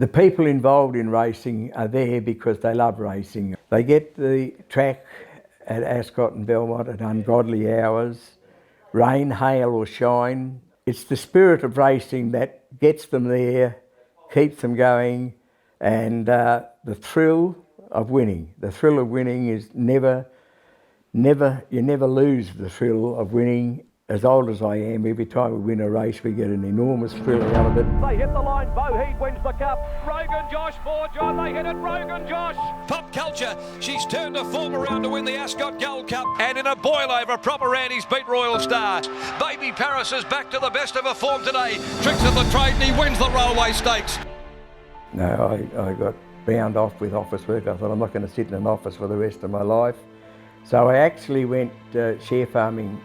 The people involved in racing are there because they love racing. They get the track at Ascot and Belmont at ungodly hours, rain, hail or shine. It's the spirit of racing that gets them there, keeps them going, and the thrill of winning. The thrill of winning is you never lose the thrill of winning. As old as I am, every time we win a race, we get an enormous thrill out of it. They hit the line, Boheed wins the cup. Rogan Josh for John, they hit it, Rogan Josh. Pop culture, she's turned her form around to win the Ascot Gold Cup. And in a boil over, Proper Andy's beat Royal Star. Baby Paris is back to the best of her form today. Tricks of the trade and he wins the Railway Stakes. No, I got bound off with office work. I thought I'm not going to sit in an office for the rest of my life. So I actually went share farming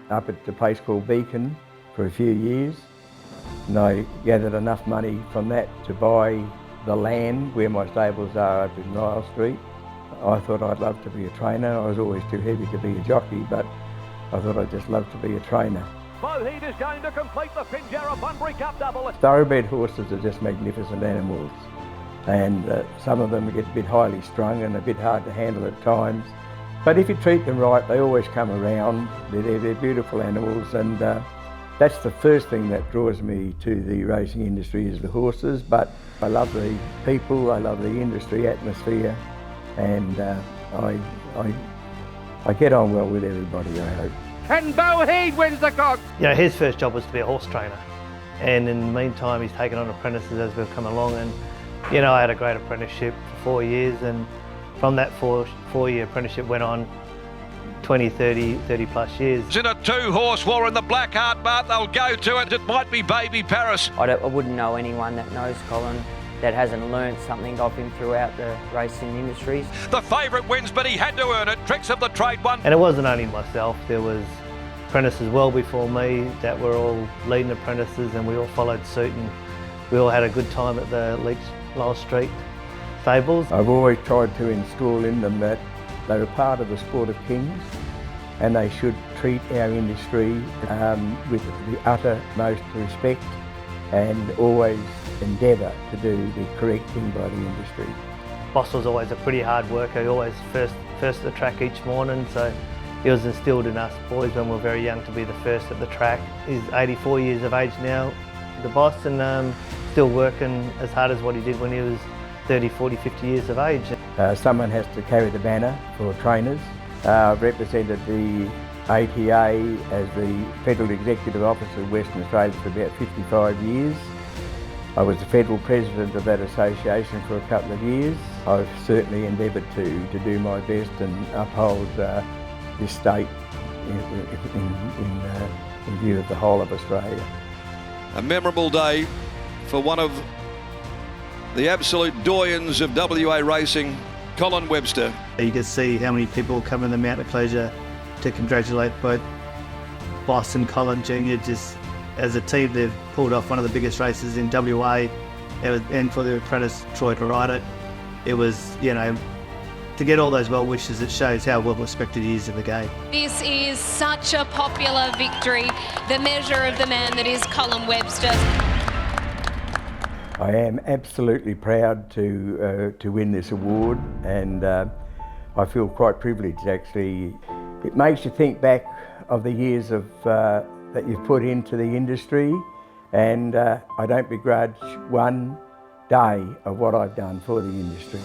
up at a place called Beacon for a few years, and I gathered enough money from that to buy the land where my stables are up in Nile Street. I thought I'd love to be a trainer. I was always too heavy to be a jockey, but I thought I'd just love to be a trainer. Boheed is going to complete the Pinjarra Bunbury Cup double. Thoroughbred horses are just magnificent animals, and some of them get a bit highly strung and a bit hard to handle at times. But if you treat them right, they always come around. They're beautiful animals, and that's the first thing that draws me to the racing industry is the horses. But I love the people, I love the industry atmosphere, and I get on well with everybody, I hope. And Boheed wins the cock. You know, his first job was to be a horse trainer, and in the meantime he's taken on apprentices as we've come along, and you know, I had a great apprenticeship for 4 years, and from that four-year apprenticeship went on 20, 30 plus years. In a two-horse war in the Black Heart Mart, they'll go to it. It might be Baby Paris. I wouldn't know anyone that knows Colin that hasn't learned something of him throughout the racing industries. The favourite wins, but he had to earn it. Tricks of the trade won. And it wasn't only myself, there was apprentices well before me that were all leading apprentices, and we all followed suit, and we all had a good time at the Nile Street stables. I've always tried to instill in them that they're a part of the sport of kings, and they should treat our industry with the uttermost respect and always endeavour to do the correct thing by the industry. Boss was always a pretty hard worker. He always first at the track each morning, so he was instilled in us boys when we were very young to be the first at the track. He's 84 years of age now, the boss, and still working as hard as what he did when he was 30, 40, 50 years of age. Someone has to carry the banner for trainers. I've represented the ATA as the Federal Executive Officer of Western Australia for about 55 years. I was the Federal President of that association for a couple of years. I've certainly endeavoured to do my best and uphold this state in view of the whole of Australia. A memorable day for one of the absolute doyens of WA racing, Colin Webster. You can see how many people come in the Mount of Pleasure to congratulate both Boss and Colin Jr. Just as a team, they've pulled off one of the biggest races in WA, and for their apprentice Troy to ride it. It was, you know, to get all those well wishes, it shows how well respected he is in the game. This is such a popular victory, the measure of the man that is Colin Webster. I am absolutely proud to win this award, and I feel quite privileged actually. It makes you think back of the years of that you've put into the industry, and I don't begrudge one day of what I've done for the industry.